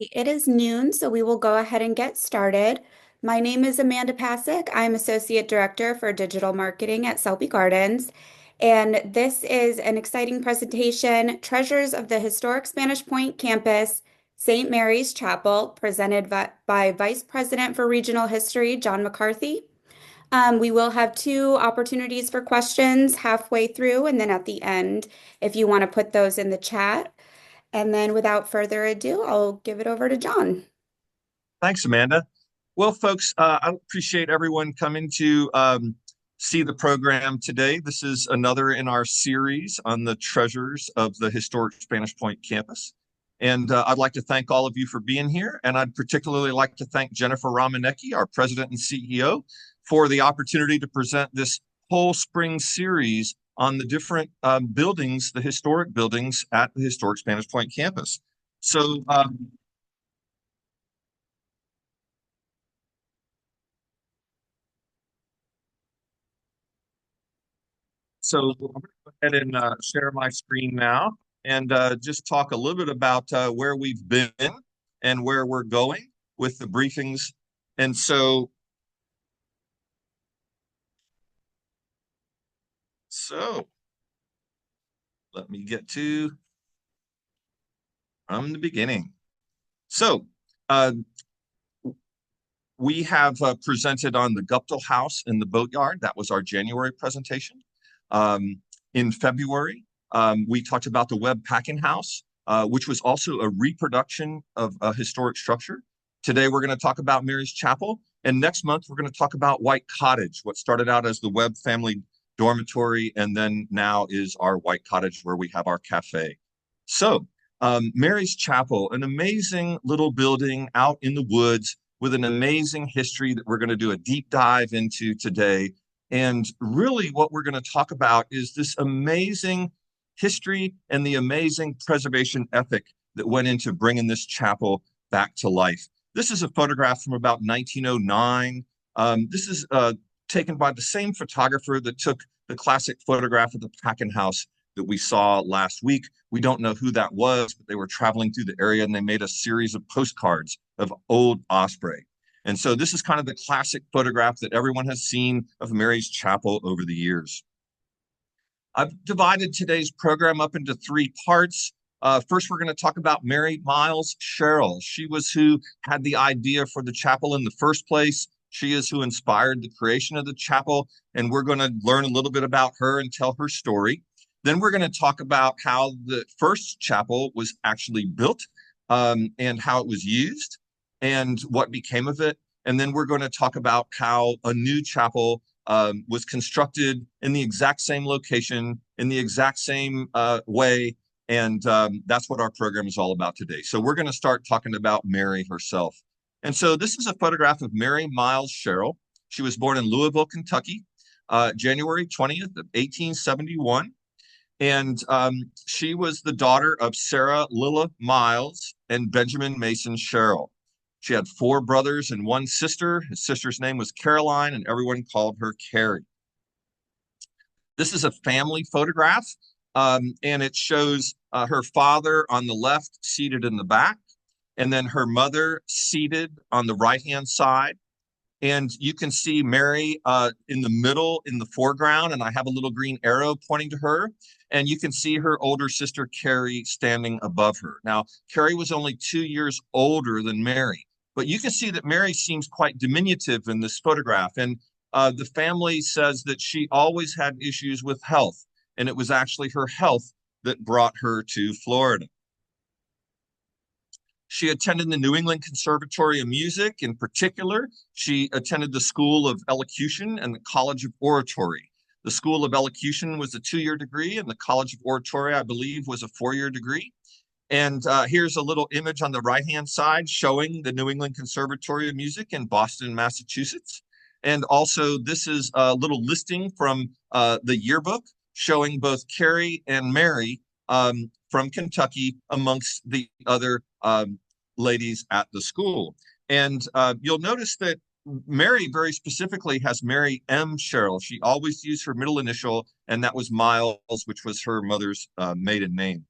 It is noon, so we will go ahead and get started. My name is Amanda Pasick. I'm Associate Director for Digital Marketing at Selby Gardens. And this is an exciting presentation, Treasures of the Historic Spanish Point Campus, St. Mary's Chapel, presented by Vice President for Regional History, John McCarthy. We will have two opportunities for questions halfway through and then at the end, if you want to put those in the chat. And then without further ado, I'll give it over to John. Thanks, Amanda. Well, folks, I appreciate everyone coming to see the program today. This is another in our series on the treasures of the historic Spanish Point campus. And I'd like to thank all of you for being here. And I'd particularly like to thank Jennifer Romanecki, our president and CEO, for the opportunity to present this whole spring series on the different buildings, the historic buildings at the historic Spanish Point campus. So So I'm going to go ahead and share my screen now and just talk a little bit about where we've been and where we're going with the briefings. And so let me get to from the beginning. So uh, we have presented on the Guptill House in the Boatyard. That was our January presentation. In February, we talked about the Webb Packing House, which was also a reproduction of a historic structure. Today, we're going to talk about Mary's Chapel. And next month, we're going to talk about White Cottage, what started out as the Webb family dormitory, and then now is our White Cottage where we have our cafe. So, Mary's Chapel, an amazing little building out in the woods with an amazing history that we're going to do a deep dive into today. And really, what we're going to talk about is this amazing history and the amazing preservation ethic that went into bringing this chapel back to life. This is a photograph from about 1909. This is taken by the same photographer that took the classic photograph of the Packing House that we saw last week. We don't know who that was, but they were traveling through the area and they made a series of postcards of old Osprey. And so this is kind of the classic photograph that everyone has seen of Mary's Chapel over the years. I've divided today's program up into three parts. First, we're going to talk about Mary Miles Sherrill. She was who had the idea for the chapel in the first place. She is who inspired the creation of the chapel, and we're going to learn a little bit about her and tell her story. Then we're going to talk about how the first chapel was actually built and how it was used and what became of it. And then we're going to talk about how a new chapel was constructed in the exact same location, in the exact same way. And that's what our program is all about today. So we're going to start talking about Mary herself. And so this is a photograph of Mary Miles Sherrill. She was born in Louisville, Kentucky, January 20th of 1871. And she was the daughter of Sarah Lilla Miles and Benjamin Mason Sherrill. She had four brothers and one sister. His sister's name was Caroline, and everyone called her Carrie. This is a family photograph, and it shows her father on the left, seated in the back, and then her mother seated on the right-hand side. And you can see Mary in the middle, in the foreground, and I have a little green arrow pointing to her. And you can see her older sister, Carrie, standing above her. Now, Carrie was only 2 years older than Mary, but you can see that Mary seems quite diminutive in this photograph. And the family says that she always had issues with health, and it was actually her health that brought her to Florida. She attended the New England Conservatory of Music. In particular, she attended the School of Elocution and the College of Oratory. The School of Elocution was a 2-year degree, and the College of Oratory, I believe, was a 4-year degree. And here's a little image on the right-hand side showing the New England Conservatory of Music in Boston, Massachusetts. And also, this is a little listing from the yearbook showing both Carrie and Mary from Kentucky amongst the other ladies at the school. And you'll notice that Mary very specifically has Mary M. Sherrill. She always used her middle initial, and that was Miles, which was her mother's maiden name.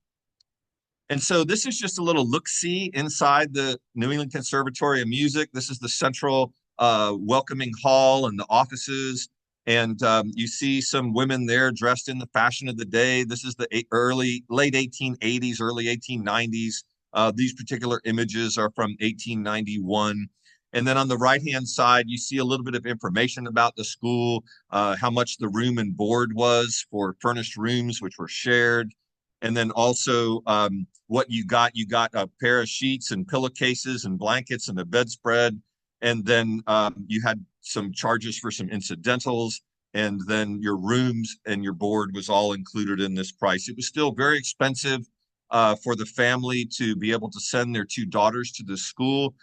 And so this is just a little look-see inside the New England Conservatory of Music. This is the central welcoming hall and the offices. And you see some women there dressed in the fashion of the day. This is the late 1880s, early 1890s. These particular images are from 1891. And then on the right-hand side, you see a little bit of information about the school, how much the room and board was for furnished rooms, which were shared. And then also what you got a pair of sheets and pillowcases and blankets and a bedspread. And then you had some charges for some incidentals. And then your rooms and your board was all included in this price. It was still very expensive for the family to be able to send their two daughters to the school.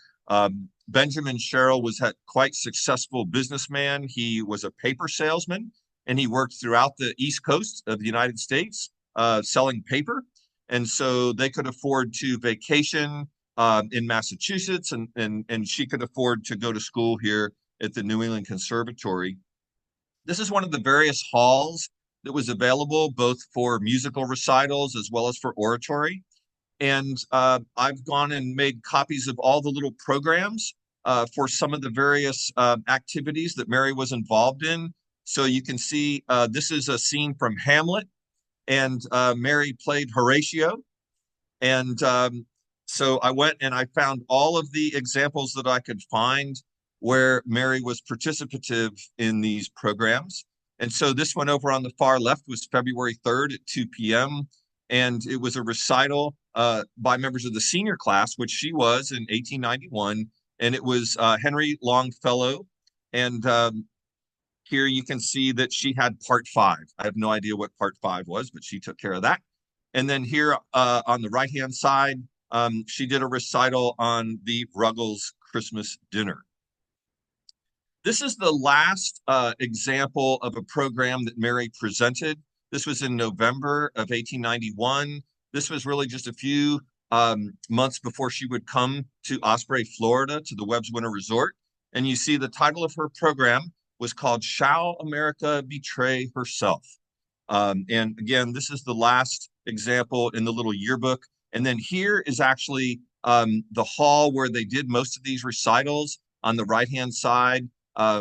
Benjamin Sherrill was a quite successful businessman. He was a paper salesman, and he worked throughout the East Coast of the United States selling paper. And so they could afford to vacation in Massachusetts, and she could afford to go to school here at the New England Conservatory. This is one of the various halls that was available both for musical recitals as well as for oratory. And I've gone and made copies of all the little programs for some of the various activities that Mary was involved in. So you can see this is a scene from Hamlet, and Mary played Horatio. And so I went and I found all of the examples that I could find where Mary was participative in these programs. And so this one over on the far left was February 3rd at 2 p.m. And it was a recital by members of the senior class, which she was in 1891. And it was Henry Longfellow. And here you can see that she had part 5. I have no idea what part 5 was, but she took care of that. And then here on the right-hand side, she did a recital on the Ruggles Christmas dinner. This is the last example of a program that Mary presented. This was in November of 1891. This was really just a few months before she would come to Osprey, Florida, to the Webb's Winter Resort. And you see the title of her program was called Shall America Betray Herself? And again, this is the last example in the little yearbook. And then here is actually the hall where they did most of these recitals on the right-hand side,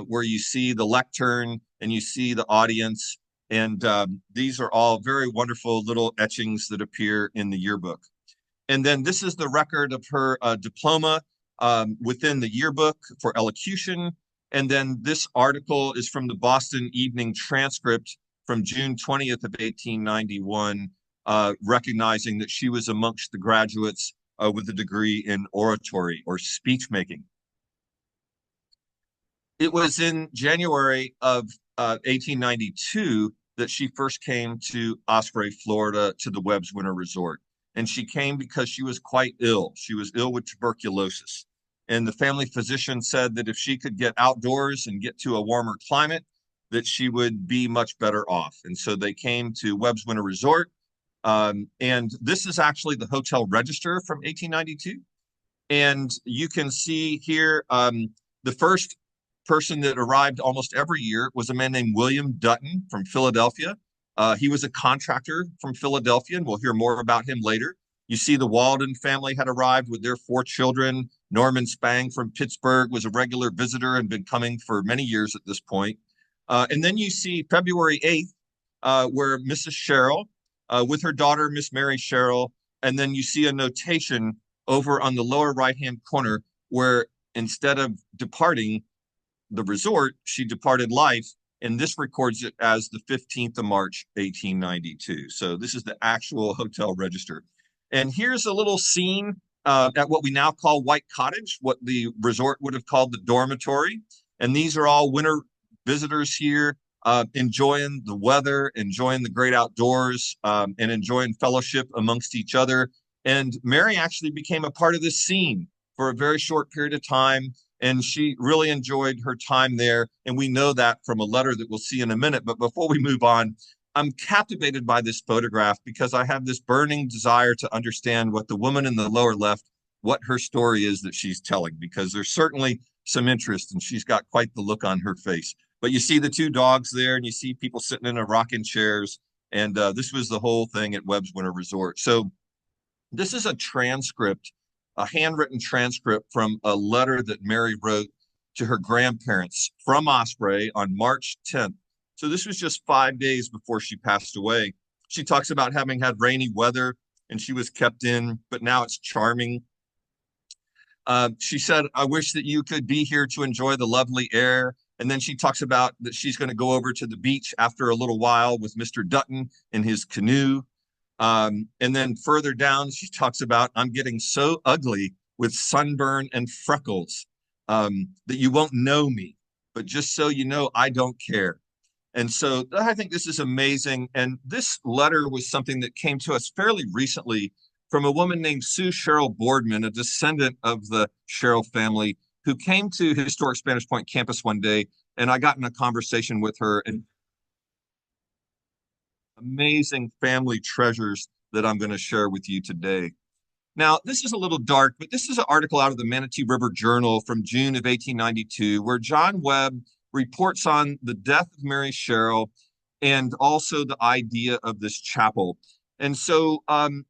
where you see the lectern and you see the audience. And these are all very wonderful little etchings that appear in the yearbook. And then this is the record of her diploma within the yearbook for elocution. And then this article is from the Boston Evening Transcript from June 20th of 1891, recognizing that she was amongst the graduates with a degree in oratory or speech making. It was in January of 1892 that she first came to Osprey, Florida, to the Webb's Winter Resort. And she came because she was quite ill. She was ill with tuberculosis. And the family physician said that if she could get outdoors and get to a warmer climate, that she would be much better off. And so they came to Webb's Winter Resort. And this is actually the hotel register from 1892. And you can see here the first person that arrived almost every year was a man named William Dutton from Philadelphia. He was a contractor from Philadelphia, and we'll hear more about him later. You see the Walden family had arrived with their 4 children. Norman Spang from Pittsburgh was a regular visitor and been coming for many years at this point. And then you see February 8th, where Mrs. Sherrill, with her daughter, Miss Mary Sherrill, and then you see a notation over on the lower right-hand corner where instead of departing the resort, she departed life, and this records it as the 15th of March, 1892. So this is the actual hotel register. And here's a little scene at what we now call White Cottage, what the resort would have called the dormitory. And these are all winter visitors here, enjoying the weather, enjoying the great outdoors, and enjoying fellowship amongst each other. And Mary actually became a part of this scene for a very short period of time. And she really enjoyed her time there. And we know that from a letter that we'll see in a minute. But before we move on, I'm captivated by this photograph because I have this burning desire to understand what the woman in the lower left, what her story is that she's telling, because there's certainly some interest and she's got quite the look on her face. But you see the 2 dogs there and you see people sitting in a rocking chairs. And this was the whole thing at Webb's Winter Resort. So This is a transcript, a handwritten transcript from a letter that Mary wrote to her grandparents from Osprey on March 10th. So this was just 5 days before she passed away. She talks about having had rainy weather and she was kept in, but now it's charming. She said, I wish that you could be here to enjoy the lovely air. And then she talks about that she's going to go over to the beach after a little while with Mr. Dutton in his canoe. And then further down, she talks about, I'm getting so ugly with sunburn and freckles that you won't know me. But just so you know, I don't care. And so I think this is amazing. And this letter was something that came to us fairly recently from a woman named Sue Sherrill Boardman, a descendant of the Sherrill family, who came to historic Spanish Point campus one day. And I got in a conversation with her, and amazing family treasures that I'm going to share with you today. Now, this is a little dark, but this is an article out of the Manatee River Journal from June of 1892, where John Webb reports on the death of Mary Sherrill and also the idea of this chapel. And so I'm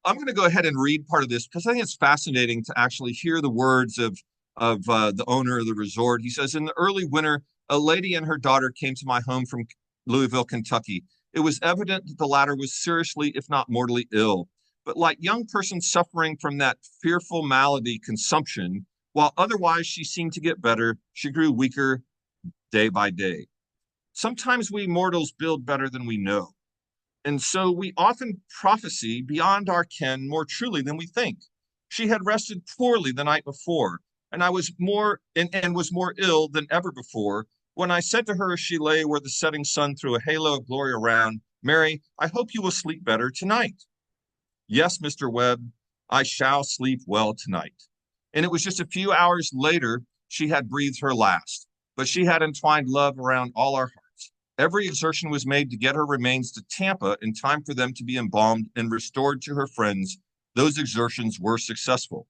going to go ahead and read part of this because I think it's fascinating to actually hear the words of the owner of the resort. He says, in the early winter, a lady and her daughter came to my home from Louisville, Kentucky. It was evident that the latter was seriously, if not mortally ill. But like young persons suffering from that fearful malady, consumption, while otherwise she seemed to get better, she grew weaker day by day. Sometimes we mortals build better than we know. And so we often prophesy beyond our ken more truly than we think. She had rested poorly the night before, and I was and was more ill than ever before. When I said to her as she lay where the setting sun threw a halo of glory around, Mary, I hope you will sleep better tonight. Yes, Mr. Webb, I shall sleep well tonight. And it was just a few hours later she had breathed her last, but she had entwined love around all our hearts. Every exertion was made to get her remains to Tampa in time for them to be embalmed and restored to her friends. Those exertions were successful.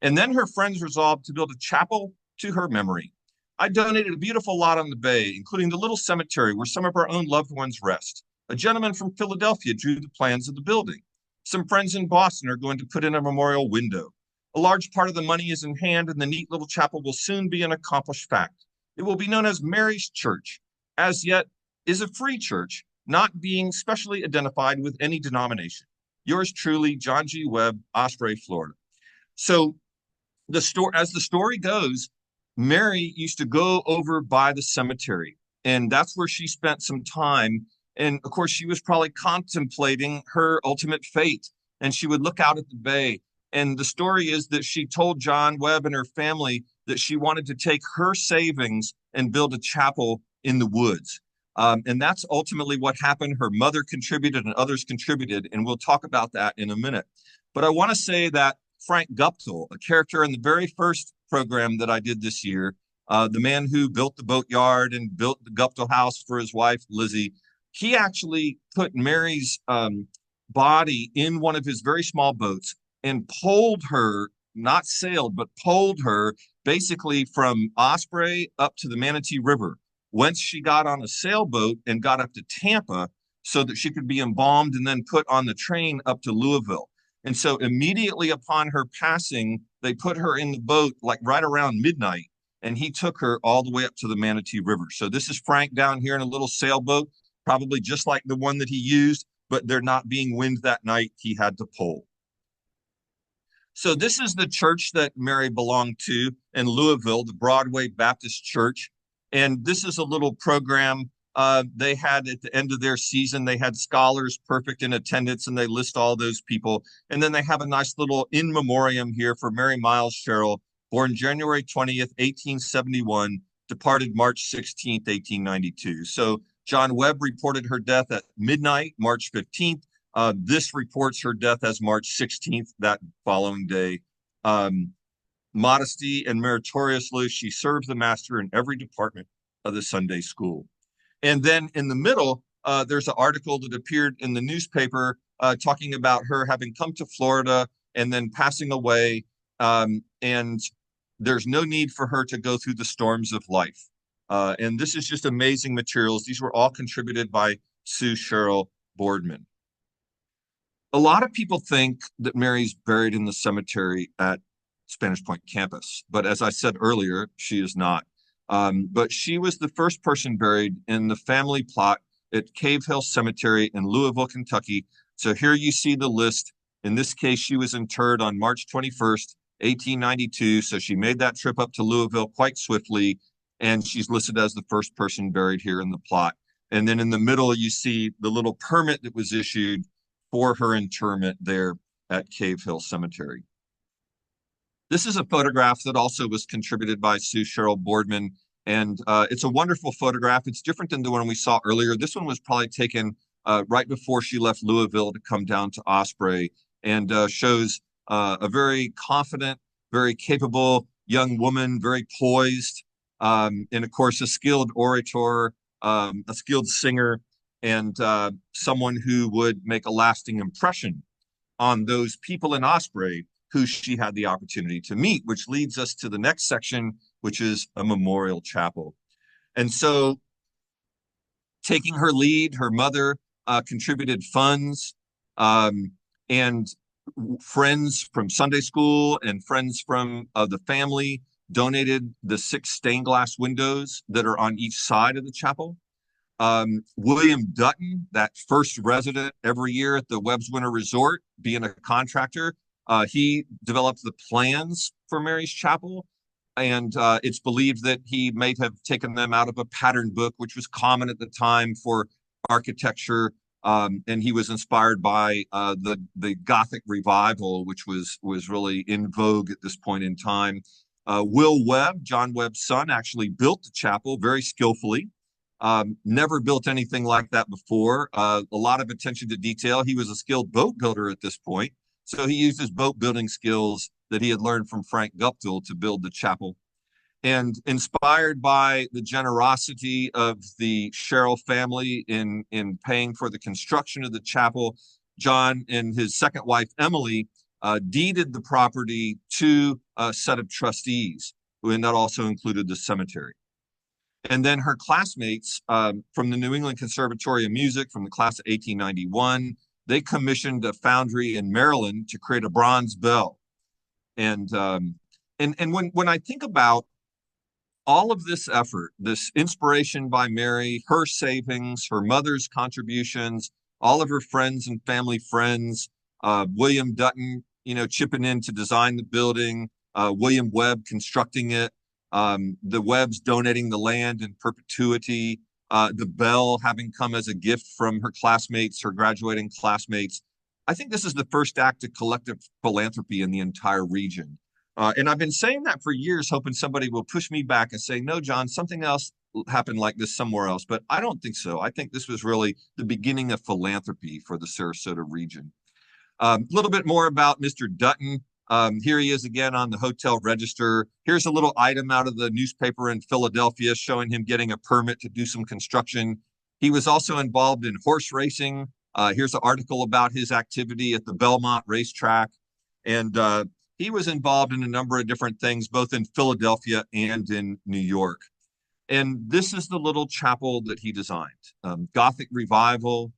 And then her friends resolved to build a chapel to her memory. I donated a beautiful lot on the bay, including the little cemetery where some of our own loved ones rest. A gentleman from Philadelphia drew the plans of the building. Some friends in Boston are going to put in a memorial window. A large part of the money is in hand, and the neat little chapel will soon be an accomplished fact. It will be known as Mary's Church. As yet, is a free church, not being specially identified with any denomination. Yours truly, John G. Webb, Osprey, Florida. So as the story goes, Mary used to go over by the cemetery, and that's where she spent some time. And of course, she was probably contemplating her ultimate fate, and she would look out at the bay. And the story is that she told John Webb and her family that she wanted to take her savings and build a chapel in the woods. And that's ultimately what happened. Her mother contributed and others contributed, and we'll talk about that in a minute. But I want to say that Frank Guptill, a character in the very first program that I did this year, the man who built the boatyard and built the Guptill house for his wife, Lizzie, he actually put Mary's body in one of his very small boats and poled her, not sailed, but poled her basically from Osprey up to the Manatee River. Once she got on a sailboat and got up to Tampa so that she could be embalmed and then put on the train up to Louisville. And so immediately upon her passing, they put her in the boat like right around midnight, and he took her all the way up to the Manatee River. So this is Frank down here in a little sailboat, probably just like the one that he used, but they're not being wind that night. He had to pole. So this is the church that Mary belonged to in Louisville, the Broadway Baptist Church. And this is a little program they had at the end of their season. They had scholars perfect in attendance, and they list all those people. And then they have a nice little in memoriam here for Mary Miles Sherrill, born January 20th, 1871, departed March 16th, 1892. So John Webb reported her death at midnight, March 15th. This reports her death as March 16th, that following day. Modesty and meritoriously, she served the master in every department of the Sunday school. And then in the middle, there's an article that appeared in the newspaper talking about her having come to Florida and then passing away. And there's no need for her to go through the storms of life. And this is just amazing materials. These were all contributed by Sue Sherrill Boardman. A lot of people think that Mary's buried in the cemetery at Spanish Point campus, but as I said earlier, she is not. But she was the first person buried in the family plot at Cave Hill Cemetery in Louisville, Kentucky. So here you see the list. In this case, she was interred on March 21st, 1892. So she made that trip up to Louisville quite swiftly, and she's listed as the first person buried here in the plot. And then in the middle, you see the little permit that was issued for her interment there at Cave Hill Cemetery. This is a photograph that also was contributed by Sue Cheryl Boardman, and it's a wonderful photograph. It's different than the one we saw earlier. This one was probably taken right before she left Louisville to come down to Osprey, and shows a very confident, very capable young woman, very poised, and of course a skilled orator, a skilled singer, and someone who would make a lasting impression on those people in Osprey who she had the opportunity to meet, which leads us to the next section, which is a memorial chapel. And so, taking her lead, her mother contributed funds, and friends from Sunday school and friends from the family donated the 6 stained glass windows that are on each side of the chapel. William Dutton, that first resident every year at the Webb's Winter Resort, being a contractor, he developed the plans for Mary's Chapel, and it's believed that he may have taken them out of a pattern book, which was common at the time for architecture, and he was inspired by the Gothic revival, which was really in vogue at this point in time. Will Webb, John Webb's son, actually built the chapel very skillfully. Never built anything like that before. A lot of attention to detail. He was a skilled boat builder at this point. So he used his boat building skills that he had learned from Frank Guptill to build the chapel. And inspired by the generosity of the Sherrill family in paying for the construction of the chapel, John and his second wife, Emily, deeded the property to a set of trustees, and that also included the cemetery. And then her classmates from the New England Conservatory of Music from the class of 1891, they commissioned a foundry in Maryland to create a bronze bell. And when I think about all of this effort, this inspiration by Mary, her savings, her mother's contributions, all of her friends and family friends, William Dutton, chipping in to design the building, William Webb constructing it, the Webbs donating the land in perpetuity, the bell having come as a gift from her classmates, her graduating classmates. I think this is the first act of collective philanthropy in the entire region. And I've been saying that for years, hoping somebody will push me back and say, no, John, something else happened like this somewhere else. But I don't think so. I think this was really the beginning of philanthropy for the Sarasota region. A little bit more about Mr. Dutton. Here he is again on the hotel register. Here's a little item out of the newspaper in Philadelphia showing him getting a permit to do some construction. He was also involved in horse racing. Here's an article about his activity at the Belmont racetrack. And he was involved in a number of different things, both in Philadelphia and in New York. And this is the little chapel that he designed. Gothic revival,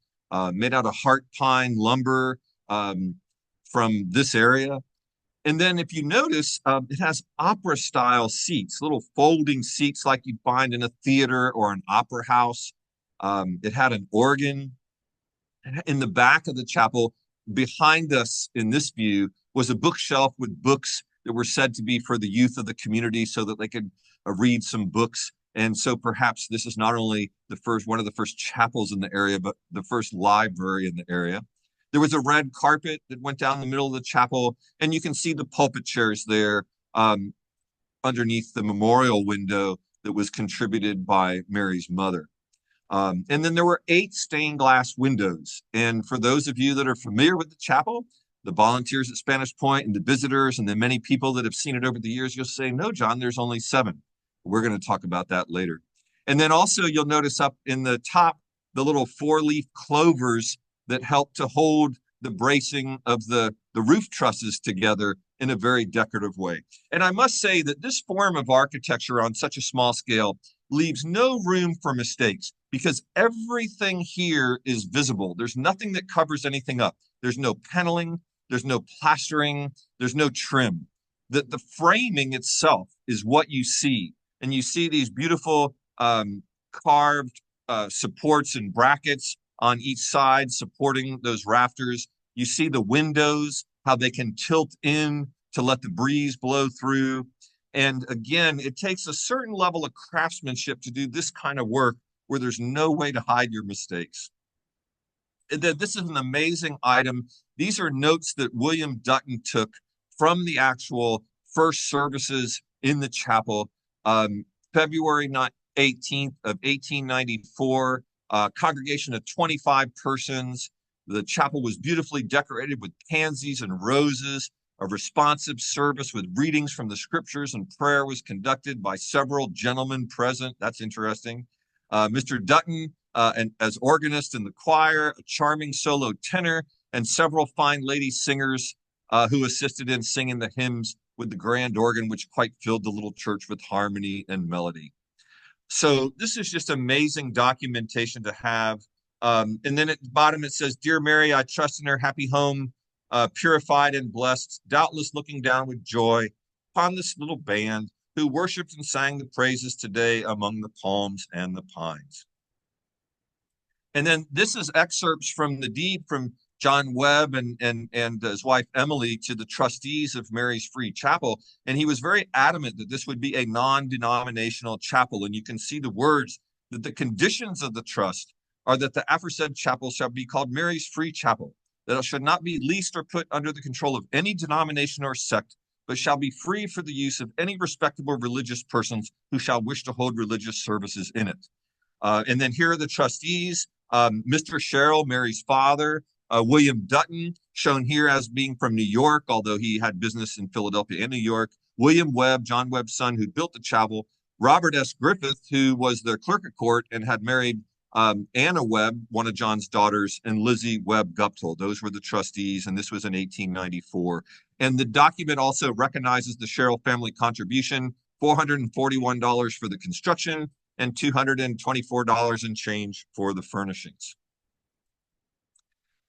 made out of heart pine lumber from this area. And then if you notice, it has opera style seats, little folding seats like you'd find in a theater or an opera house. It had an organ. In the back of the chapel, behind us in this view, was a bookshelf with books that were said to be for the youth of the community so that they could read some books. And so perhaps this is not only one of the first chapels in the area, but the first library in the area. There was a red carpet that went down the middle of the chapel, and you can see the pulpit chairs there underneath the memorial window that was contributed by Mary's mother. And then there were 8 stained glass windows. And for those of you that are familiar with the chapel, the volunteers at Spanish Point and the visitors and the many people that have seen it over the years, you'll say, no, John, there's only 7. We're going to talk about that later. And then also you'll notice up in the top, the little 4-leaf clovers that help to hold the bracing of the roof trusses together in a very decorative way. And I must say that this form of architecture on such a small scale leaves no room for mistakes, because everything here is visible. There's nothing that covers anything up. There's no paneling, there's no plastering, there's no trim. The framing itself is what you see. And you see these beautiful carved supports and brackets on each side supporting those rafters. You see the windows, how they can tilt in to let the breeze blow through. And again, it takes a certain level of craftsmanship to do this kind of work where there's no way to hide your mistakes. This is an amazing item. These are notes that William Dutton took from the actual first services in the chapel, February 18th of 1894, congregation of 25 persons. The chapel was beautifully decorated with pansies and roses. A responsive service with readings from the scriptures and prayer was conducted by several gentlemen present. That's interesting. Mr. Dutton, and as organist in the choir, a charming solo tenor, and several fine lady singers who assisted in singing the hymns with the grand organ, which quite filled the little church with harmony and melody. So this is just amazing documentation to have. And then at the bottom it says, "Dear Mary, I trust in her happy home, purified and blessed, doubtless looking down with joy upon this little band who worshiped and sang the praises today among the palms and the pines." And then this is excerpts from the deed from John Webb and his wife Emily to the trustees of Mary's Free Chapel. And he was very adamant that this would be a non-denominational chapel. And you can see the words that the conditions of the trust are that the aforesaid chapel shall be called Mary's Free Chapel, that it should not be leased or put under the control of any denomination or sect, but shall be free for the use of any respectable religious persons who shall wish to hold religious services in it. And then here are the trustees, Mr. Sherrill, Mary's father, William Dutton, shown here as being from New York, although he had business in Philadelphia and New York, William Webb, John Webb's son, who built the chapel, Robert S. Griffith, who was the clerk of court and had married Anna Webb, one of John's daughters, and Lizzie Webb Guptill. Those were the trustees, and this was in 1894. And the document also recognizes the Sherrill family contribution, $441 for the construction and $224 and change for the furnishings.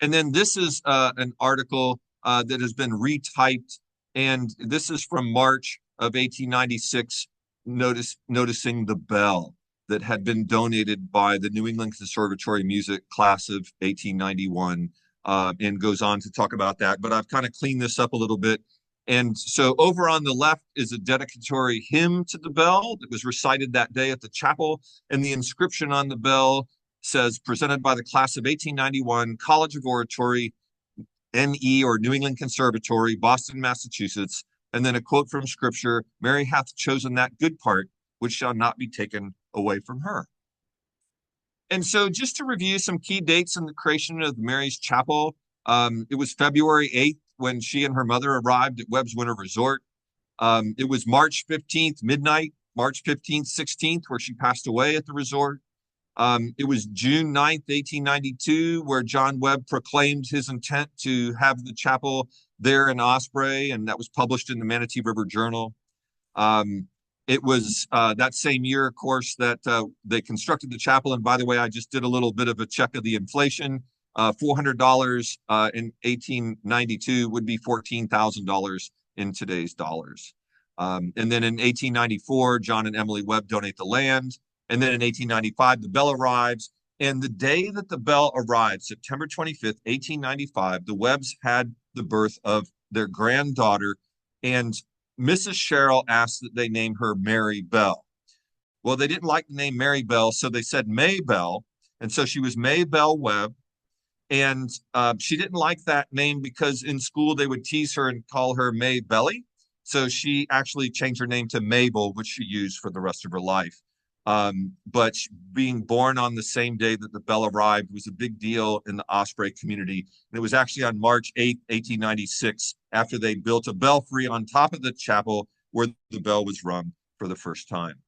And then this is an article that has been retyped, and this is from March of 1896, noticing the bell that had been donated by the New England Conservatory Music class of 1891, and goes on to talk about that. But I've kind of cleaned this up a little bit. And so over on the left is a dedicatory hymn to the bell that was recited that day at the chapel. And the inscription on the bell says, "Presented by the class of 1891, College of Oratory, NE, or New England Conservatory, Boston, Massachusetts." And then a quote from scripture, "Mary hath chosen that good part which shall not be taken away from her." And so just to review some key dates in the creation of Mary's Chapel, it was February 8th when she and her mother arrived at Webb's Winter Resort. It was March 15th, midnight, March 15th, 16th, where she passed away at the resort. It was June 9th, 1892, where John Webb proclaimed his intent to have the chapel there in Osprey, and that was published in the Manatee River Journal. It was that same year, of course, that they constructed the chapel. And by the way, I just did a little bit of a check of the inflation. $400 in 1892 would be $14,000 in today's dollars. And then in 1894, John and Emily Webb donate the land. And then in 1895, the bell arrives. And the day that the bell arrived, September 25th, 1895, the Webbs had the birth of their granddaughter. And Mrs. Sherrill asked that they name her Mary Bell. Well, they didn't like the name Mary Bell, so they said May Bell. And so she was May Bell Webb. And she didn't like that name because in school they would tease her and call her May Belly. So she actually changed her name to Mabel, which she used for the rest of her life. But being born on the same day that the bell arrived was a big deal in the Osprey community. And it was actually on March 8th, 1896, after they built a belfry on top of the chapel where the bell was rung for the first time.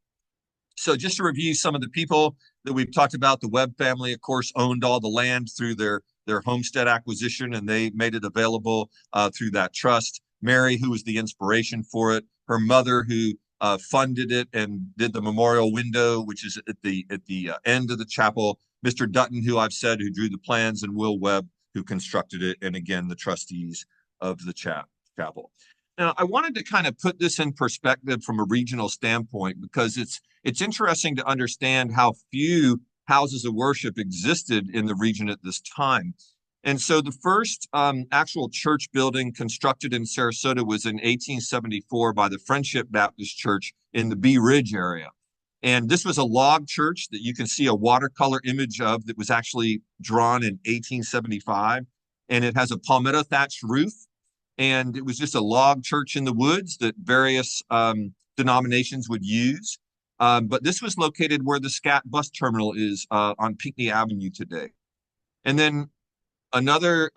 So just to review some of the people that we've talked about, the Webb family, of course, owned all the land through their homestead acquisition, and they made it available through that trust. Mary, who was the inspiration for it, her mother, who funded it and did the memorial window, which is at the end of the chapel. Mr. Dutton, who I've said, who drew the plans, and Will Webb, who constructed it, and again, the trustees of the chapel. Now, I wanted to kind of put this in perspective from a regional standpoint because it's interesting to understand how few houses of worship existed in the region at this time. And so the first actual church building constructed in Sarasota was in 1874 by the Friendship Baptist Church in the Bee Ridge area. And this was a log church that you can see a watercolor image of that was actually drawn in 1875. And it has a palmetto thatched roof. And it was just a log church in the woods that various denominations would use. But this was located where the SCAT bus terminal is on Pinckney Avenue today. And then another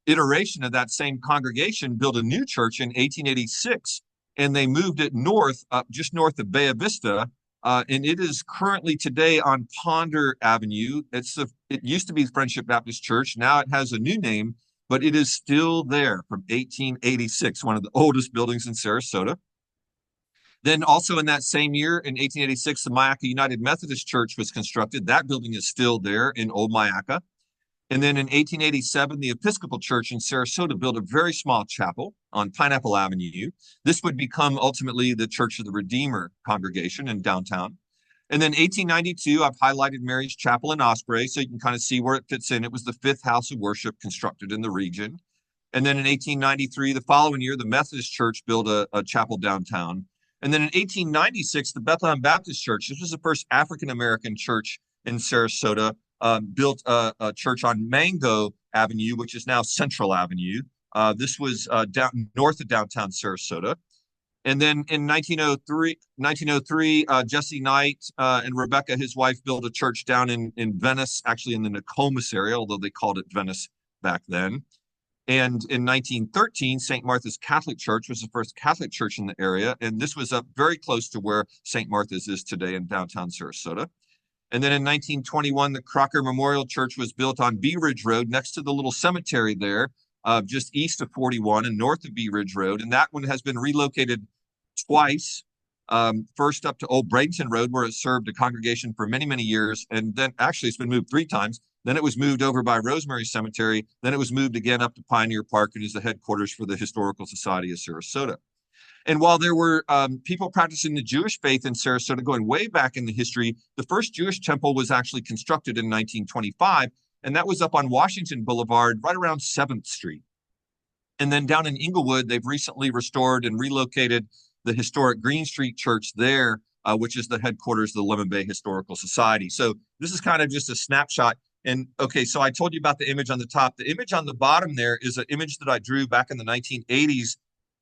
iteration of that same congregation built a new church in 1886, and they moved it north, up just north of Bay Vista, and it is currently today on Ponder Avenue. It used to be Friendship Baptist Church. Now it has a new name, but it is still there from 1886, one of the oldest buildings in Sarasota. Then also in that same year, in 1886, the Myakka United Methodist Church was constructed. That building is still there in Old Myakka. And then in 1887, the Episcopal Church in Sarasota built a very small chapel on Pineapple Avenue. This would become ultimately the Church of the Redeemer congregation in downtown. And then 1892, I've highlighted Mary's Chapel in Osprey, so you can kind of see where it fits in. It was the fifth house of worship constructed in the region. And then in 1893, the following year, the Methodist Church built a chapel downtown. And then in 1896, the Bethlehem Baptist Church, this was the first African-American church in Sarasota, built a church on Mango Avenue, which is now Central Avenue. This was down north of downtown Sarasota. And then in 1903, Jesse Knight and Rebecca, his wife, built a church down in Venice, actually in the Nokomis area, although they called it Venice back then. And in 1913, St. Martha's Catholic Church was the first Catholic church in the area. And this was up very close to where St. Martha's is today in downtown Sarasota. And then in 1921, the Crocker Memorial Church was built on Bee Ridge Road next to the little cemetery there, just east of 41 and north of Bee Ridge Road. And that one has been relocated twice, first up to Old Bradenton Road, where it served a congregation for many, many years. And then actually it's been moved 3 times. Then it was moved over by Rosemary Cemetery. Then it was moved again up to Pioneer Park and is the headquarters for the Historical Society of Sarasota. And while there were people practicing the Jewish faith in Sarasota going way back in the history, the first Jewish temple was actually constructed in 1925, and that was up on Washington Boulevard, right around 7th Street. And then down in Inglewood, they've recently restored and relocated the historic Green Street Church there, which is the headquarters of the Lemon Bay Historical Society. So this is kind of just a snapshot. And okay, so I told you about the image on the top. The image on the bottom there is an image that I drew back in the 1980s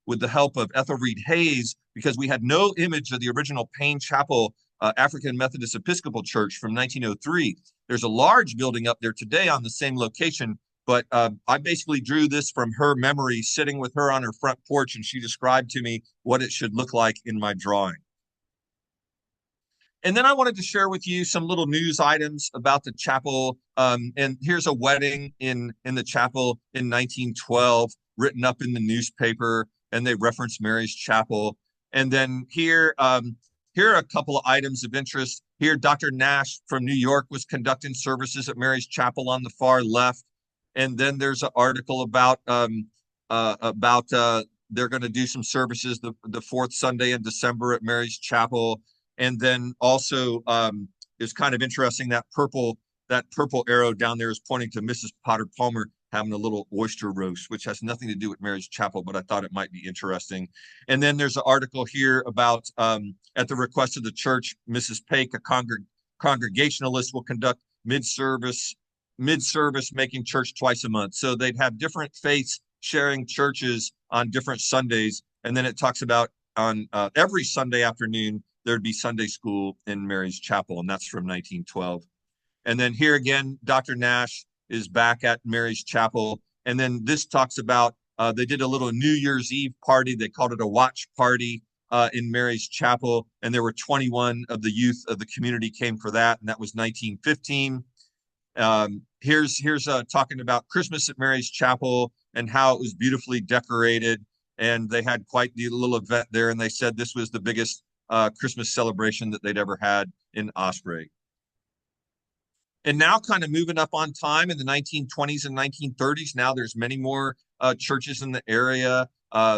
with the help of Ethel Reed Hayes, because we had no image of the original Payne Chapel African Methodist Episcopal Church from 1903. There's a large building up there today on the same location, but I basically drew this from her memory, sitting with her on her front porch, and she described to me what it should look like in my drawing. And then I wanted to share with you some little news items about the chapel. And here's a wedding in the chapel in 1912, written up in the newspaper, and they reference Mary's Chapel. And then here are a couple of items of interest. Here, Dr. Nash from New York was conducting services at Mary's Chapel on the far left. And then there's an article about they're going to do some services the fourth Sunday in December at Mary's Chapel. And then also it's kind of interesting that purple arrow down there is pointing to Mrs. Potter Palmer having a little oyster roast, which has nothing to do with Mary's Chapel, but I thought it might be interesting. And then there's an article here about, at the request of the church, Mrs. Paik, a congregationalist, will conduct mid-service making church twice a month. So they'd have different faiths sharing churches on different Sundays. And then it talks about on every Sunday afternoon, there'd be Sunday school in Mary's Chapel, and that's from 1912. And then here again, Dr. Nash is back at Mary's Chapel. And then this talks about, they did a little New Year's Eve party. They called it a watch party in Mary's Chapel. And there were 21 of the youth of the community came for that. And that was 1915. Here's talking about Christmas at Mary's Chapel and how it was beautifully decorated. and they had quite the little event there. And they said this was the biggest Christmas celebration that they'd ever had in Osprey. And now, kind of moving up on time in the 1920s and 1930s, now there's many more churches in the area.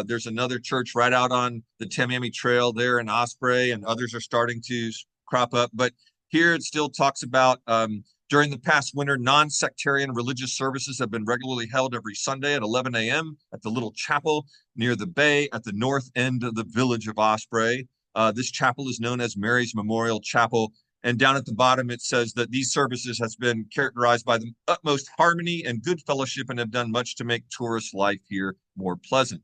There's another church right out on the Tamiami Trail there in Osprey, and others are starting to crop up. But here it still talks about during the past winter, non-sectarian religious services have been regularly held every Sunday at 11 a.m. at the little chapel near the bay at the north end of the village of Osprey. This chapel is known as Mary's Memorial Chapel. And down at the bottom, it says that these services has been characterized by the utmost harmony and good fellowship and have done much to make tourist life here more pleasant.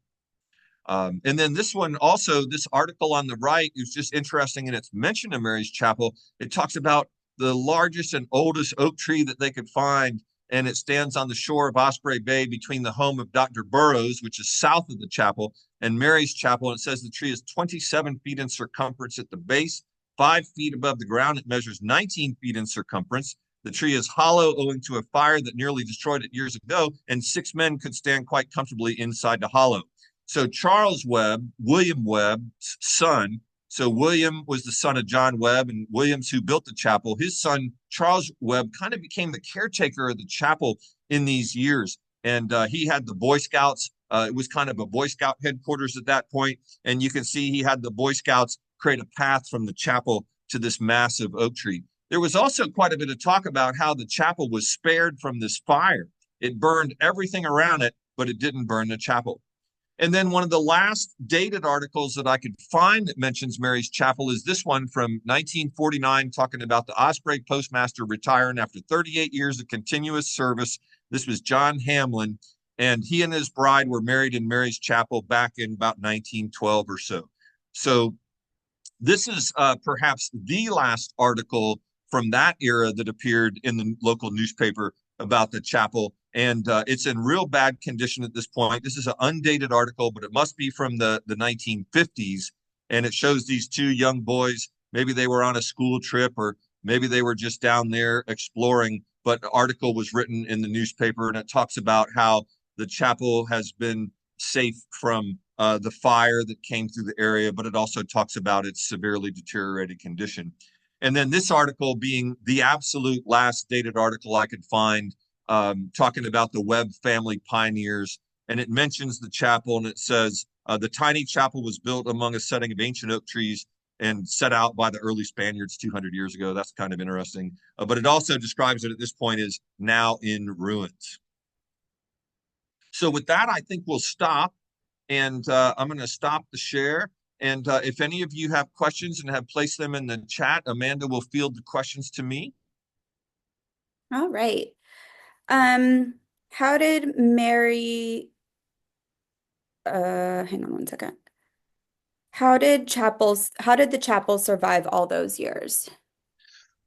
And then this one also, this article on the right is just interesting in its mention of Mary's Chapel. It talks about the largest and oldest oak tree that they could find, and it stands on the shore of Osprey Bay between the home of Dr. Burroughs, which is south of the chapel, and Mary's Chapel. And it says the tree is 27 feet in circumference at the base, 5 feet above the ground. It measures 19 feet in circumference. The tree is hollow owing to a fire that nearly destroyed it years ago, and 6 men could stand quite comfortably inside the hollow. So Charles Webb, William Webb's son, so William was the son of John Webb, and Williams, who built the chapel, his son, Charles Webb, kind of became the caretaker of the chapel in these years. And he had the Boy Scouts. It was kind of a Boy Scout headquarters at that point. And you can see he had the Boy Scouts create a path from the chapel to this massive oak tree. There was also quite a bit of talk about how the chapel was spared from this fire. It burned everything around it, but it didn't burn the chapel. And then one of the last dated articles that I could find that mentions Mary's Chapel is this one from 1949, talking about the Osprey postmaster retiring after 38 years of continuous service. This was John Hamlin, and he and his bride were married in Mary's Chapel back in about 1912 or so. So this is perhaps the last article from that era that appeared in the local newspaper about the chapel. And it's in real bad condition at this point. This is an undated article, but it must be from the 1950s. And it shows these 2 young boys. Maybe they were on a school trip, or maybe they were just down there exploring. But the article was written in the newspaper, and it talks about how the chapel has been safe from the fire that came through the area, but it also talks about its severely deteriorated condition. And then this article being the absolute last dated article I could find, talking about the Webb family pioneers. And it mentions the chapel, and it says, the tiny chapel was built among a setting of ancient oak trees and set out by the early Spaniards 200 years ago. That's kind of interesting. But it also describes it at this point as now in ruins. So with that, I think we'll stop. And I'm going to stop the share. And if any of you have questions and have placed them in the chat, Amanda will field the questions to me. All right. How did Mary, hang on one second. How did the chapel survive all those years?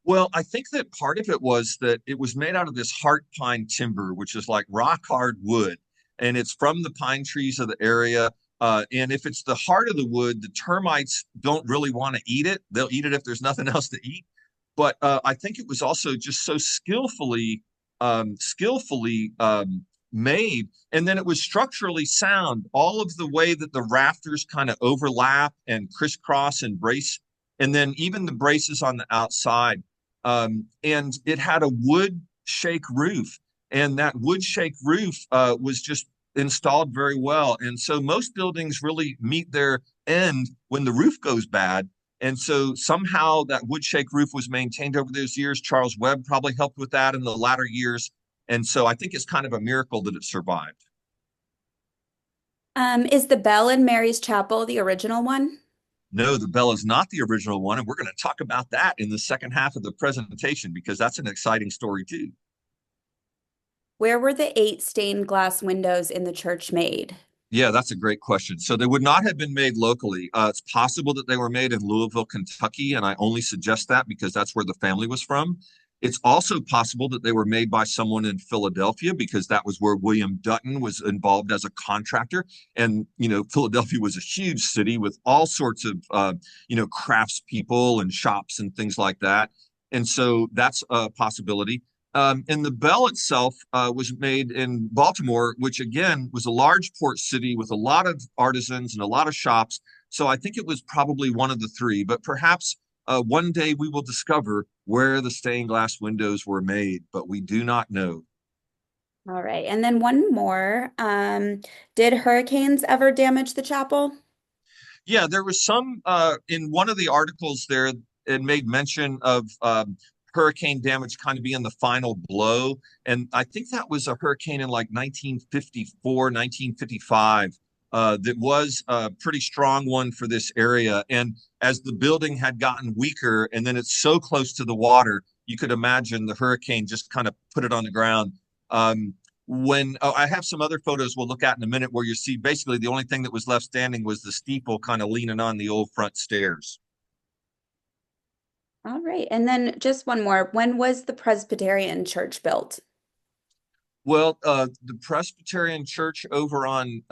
Well, I think that part of it was that it was made out of this heart pine timber, which is like rock hard wood, and it's from the pine trees of the area. And if it's the heart of the wood, the termites don't really want to eat it. They'll eat it if there's nothing else to eat. But I think it was also just so skillfully made, and then it was structurally sound. All of the way that the rafters kind of overlap and crisscross and brace, and then even the braces on the outside. And it had a wood shake roof, and that wood shake roof was just installed very well. And so most buildings really meet their end when the roof goes bad. And so somehow that wood shake roof was maintained over those years. Charles Webb probably helped with that in the latter years. And so I think it's kind of a miracle that it survived. Is the bell in Mary's Chapel the original one? No, the bell is not the original one. And we're going to talk about that in the second half of the presentation, because that's an exciting story too. Where were the 8 stained glass windows in the church made? Yeah, that's a great question. So they would not have been made locally. It's possible that they were made in Louisville, Kentucky, and I only suggest that because that's where the family was from. It's also possible that they were made by someone in Philadelphia, because that was where William Dutton was involved as a contractor. And, Philadelphia was a huge city with all sorts of, craftspeople and shops and things like that. And so that's a possibility. And the bell itself was made in Baltimore, which again was a large port city with a lot of artisans and a lot of shops. So I think it was probably one of the three, but perhaps one day we will discover where the stained glass windows were made, but we do not know. All right. And then one more. Did hurricanes ever damage the chapel? Yeah, there was some in one of the articles there. It made mention of hurricane damage kind of being the final blow, and I think that was a hurricane in like 1954, 1955. That was a pretty strong one for this area. And as the building had gotten weaker, and then it's so close to the water, you could imagine the hurricane just kind of put it on the ground. When I have some other photos we'll look at in a minute where you see basically the only thing that was left standing was the steeple kind of leaning on the old front stairs. All right. And then just one more. When was the Presbyterian church built? Well, the Presbyterian Church over on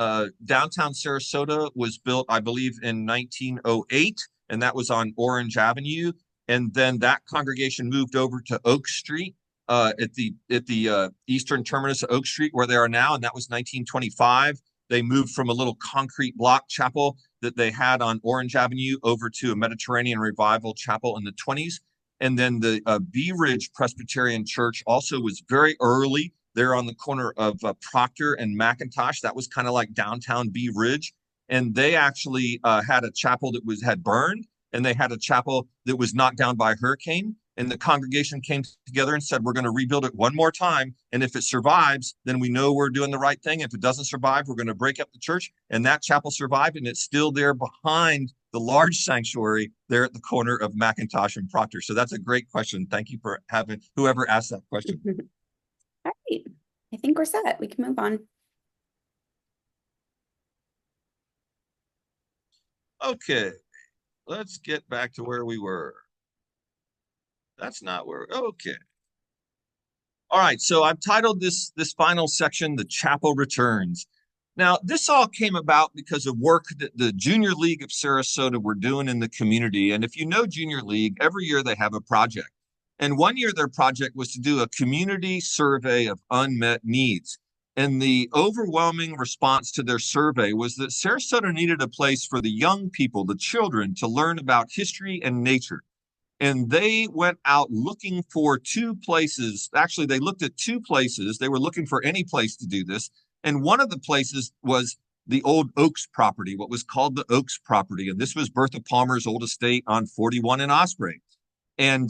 downtown Sarasota was built, I believe, in 1908, and that was on Orange Avenue. And then that congregation moved over to Oak Street at the eastern terminus of Oak Street, where they are now, and that was 1925. They moved from a little concrete block chapel that they had on Orange Avenue over to a Mediterranean Revival chapel in the 20s. And then the Bee Ridge Presbyterian Church also was very early. They're on the corner of Proctor and McIntosh. That was kind of like downtown Bee Ridge. And they actually had a chapel that had burned, and they had a chapel that was knocked down by a hurricane. And the congregation came together and said, we're going to rebuild it one more time. And if it survives, then we know we're doing the right thing. If it doesn't survive, we're going to break up the church. And that chapel survived, and it's still there behind the large sanctuary there at the corner of McIntosh and Proctor. So that's a great question. Thank you for having whoever asked that question. All right. I think we're set. We can move on. Okay, let's get back to where we were. That's not where, okay. All right, so I've titled this final section, The Chapel Returns. Now, this all came about because of work that the Junior League of Sarasota were doing in the community. And if you know Junior League, every year they have a project. And one year their project was to do a community survey of unmet needs. And the overwhelming response to their survey was that Sarasota needed a place for the young people, the children, to learn about history and nature. And they went out looking for two places. Actually, they looked at two places. They were looking for any place to do this. And one of the places was the old Oaks property, what was called the Oaks property. And this was Bertha Palmer's old estate on 41 in Osprey. And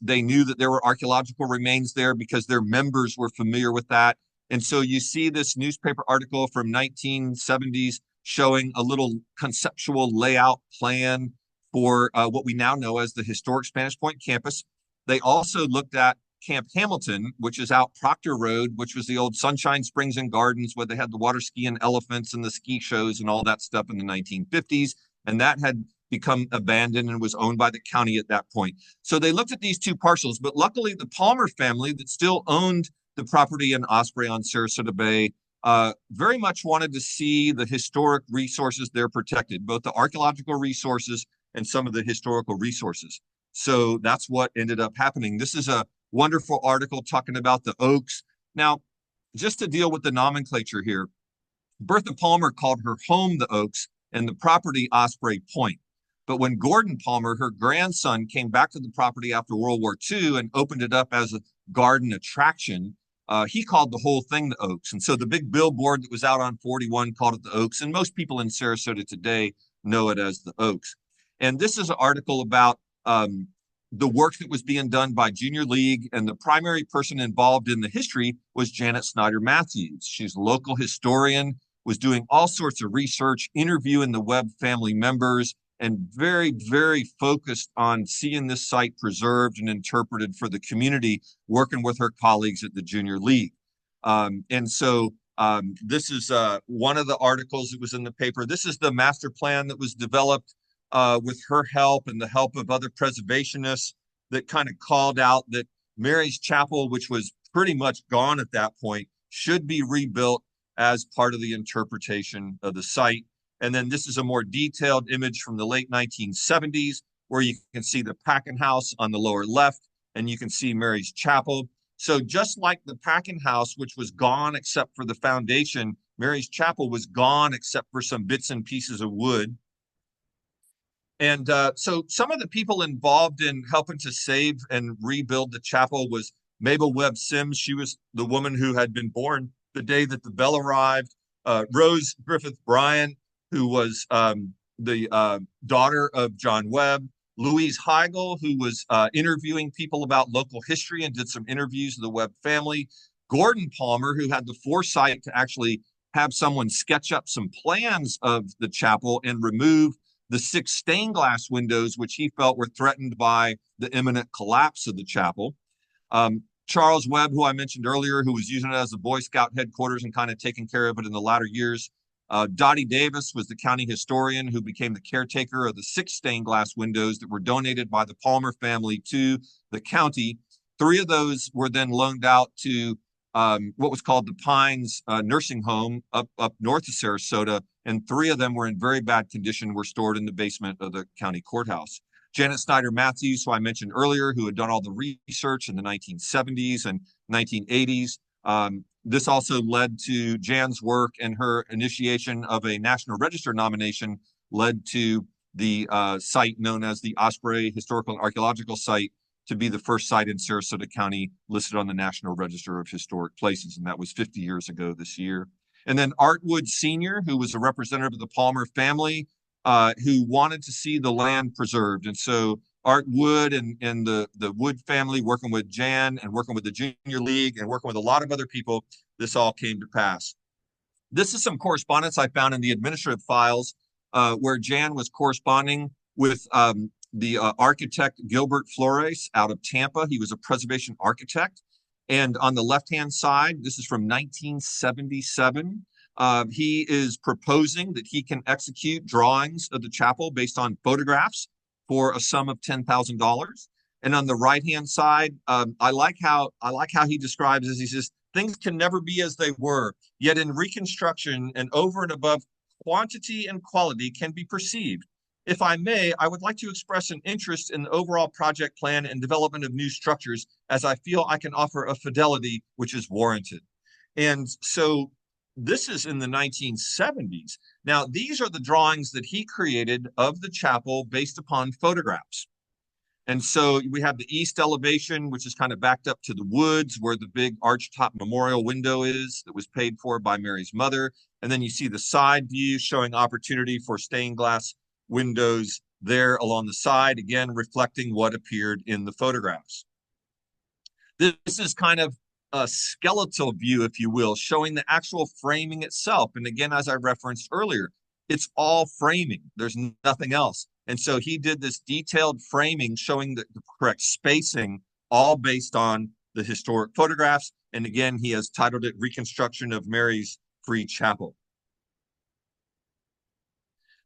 they knew that there were archaeological remains there because their members were familiar with that. And so you see this newspaper article from 1970s showing a little conceptual layout plan for what we now know as the historic Spanish Point campus. They also looked at Camp Hamilton, which is out Proctor Road, which was the old Sunshine Springs and Gardens where they had the water skiing elephants and the ski shows and all that stuff in the 1950s. And that had become abandoned and was owned by the county at that point. So they looked at these two parcels, but luckily the Palmer family that still owned the property in Osprey on Sarasota Bay very much wanted to see the historic resources there protected, both the archaeological resources and some of the historical resources. So that's what ended up happening. This is a wonderful article talking about the Oaks. Now, just to deal with the nomenclature here, Bertha Palmer called her home the Oaks and the property Osprey Point. But when Gordon Palmer, her grandson, came back to the property after World War II and opened it up as a garden attraction, he called the whole thing the Oaks. And so the big billboard that was out on 41 called it the Oaks. And most people in Sarasota today know it as the Oaks. And this is an article about the work that was being done by Junior League. And the primary person involved in the history was Janet Snyder Matthews. She's a local historian, was doing all sorts of research, interviewing the Webb family members, and very, very focused on seeing this site preserved and interpreted for the community, working with her colleagues at the Junior League. And so this is one of the articles that was in the paper. This is the master plan that was developed with her help and the help of other preservationists that kind of called out that Mary's Chapel, which was pretty much gone at that point, should be rebuilt as part of the interpretation of the site. And then this is a more detailed image from the late 1970s where you can see the packing house on the lower left and you can see Mary's Chapel. So just like the packing house, which was gone except for the foundation, Mary's Chapel was gone except for some bits and pieces of wood. And so some of the people involved in helping to save and rebuild the chapel was Mabel Webb Sims. She was the woman who had been born the day that the bell arrived. Rose Griffith Bryant, who was the daughter of John Webb. Louise Heigl, who was interviewing people about local history and did some interviews of the Webb family. Gordon Palmer, who had the foresight to actually have someone sketch up some plans of the chapel and remove the 6 stained glass windows, which he felt were threatened by the imminent collapse of the chapel. Charles Webb, who I mentioned earlier, who was using it as a Boy Scout headquarters and kind of taking care of it in the latter years. Dottie Davis was the county historian who became the caretaker of the 6 stained glass windows that were donated by the Palmer family to the county. 3 of those were then loaned out to what was called the Pines Nursing Home up north of Sarasota, and 3 of them were in very bad condition, were stored in the basement of the county courthouse. Janet Snyder Matthews, who I mentioned earlier, who had done all the research in the 1970s and 1980s. This also led to Jan's work, and her initiation of a National Register nomination led to the site known as the Osprey Historical and Archaeological Site to be the first site in Sarasota County listed on the National Register of Historic Places, and that was 50 years ago this year. And then Art Wood Sr., who was a representative of the Palmer family, who wanted to see the land preserved. And so Art Wood and the Wood family, working with Jan and working with the Junior League and working with a lot of other people, this all came to pass. This is some correspondence I found in the administrative files where Jan was corresponding with the architect Gilbert Flores out of Tampa. He was a preservation architect. And on the left-hand side, this is from 1977. He is proposing that he can execute drawings of the chapel based on photographs for a sum of $10,000. And on the right-hand side, I like how he describes this. He says, things can never be as they were, yet in reconstruction and over and above, quantity and quality can be perceived. If I may, I would like to express an interest in the overall project plan and development of new structures, as I feel I can offer a fidelity which is warranted. And so this is in the 1970s. Now, these are the drawings that he created of the chapel based upon photographs. And so we have the east elevation, which is kind of backed up to the woods where the big archtop memorial window is that was paid for by Mary's mother. And then you see the side view showing opportunity for stained glass windows there along the side, again, reflecting what appeared in the photographs. This is kind of a skeletal view, if you will, showing the actual framing itself. And again, as I referenced earlier, it's all framing. There's nothing else. And so he did this detailed framing showing the correct spacing, all based on the historic photographs. And again, he has titled it Reconstruction of Mary's Free Chapel.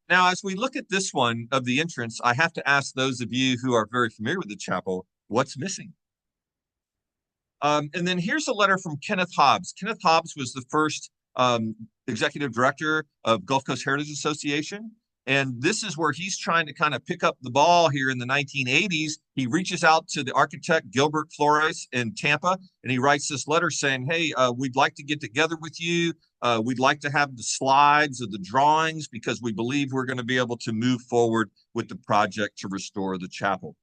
Now, as we look at this one of the entrance, I have to ask those of you who are very familiar with the chapel, what's missing? And then here's a letter from Kenneth Hobbs. Kenneth Hobbs was the first executive director of Gulf Coast Heritage Association. And this is where he's trying to kind of pick up the ball here in the 1980s. He reaches out to the architect Gilbert Flores in Tampa, and he writes this letter saying, hey, we'd like to get together with you. We'd like to have the slides of the drawings because we believe we're going to be able to move forward with the project to restore the chapel.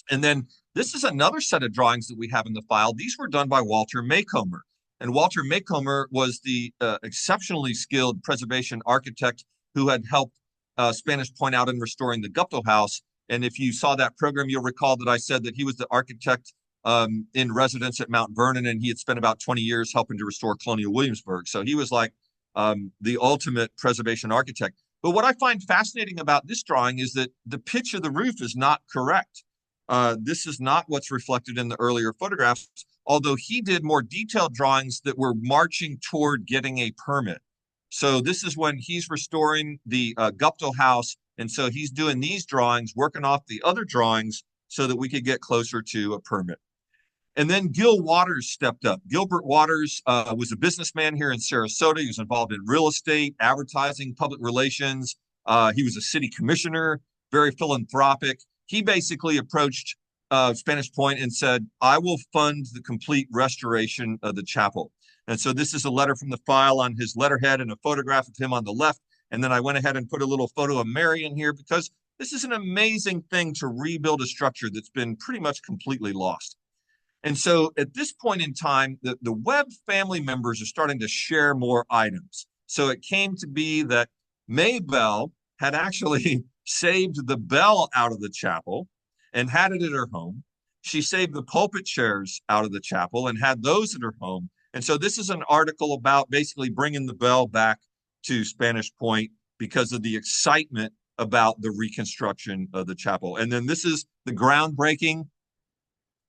And then this is another set of drawings that we have in the file. These were done by Walter Maycomer. And Walter Maycomer was the exceptionally skilled preservation architect who had helped Spanish Point out in restoring the Guptill House. And if you saw that program, you'll recall that I said that he was the architect in residence at Mount Vernon, and he had spent about 20 years helping to restore Colonial Williamsburg. So he was like the ultimate preservation architect. But what I find fascinating about this drawing is that the pitch of the roof is not correct. This is not what's reflected in the earlier photographs, although he did more detailed drawings that were marching toward getting a permit. So this is when he's restoring the Guptill House, and so he's doing these drawings, working off the other drawings so that we could get closer to a permit. And then Gil Waters stepped up. Gilbert Waters was a businessman here in Sarasota. He was involved in real estate, advertising, public relations. He was a city commissioner, very philanthropic. He basically approached Spanish Point and said, "I will fund the complete restoration of the chapel." And so this is a letter from the file on his letterhead and a photograph of him on the left. And then I went ahead and put a little photo of Mary in here because this is an amazing thing to rebuild a structure that's been pretty much completely lost. And so at this point in time, the Webb family members are starting to share more items. So it came to be that Maybelle had actually saved the bell out of the chapel and had it at her home. She saved the pulpit chairs out of the chapel and had those at her home. And so this is an article about basically bringing the bell back to Spanish Point because of the excitement about the reconstruction of the chapel. And then this is the groundbreaking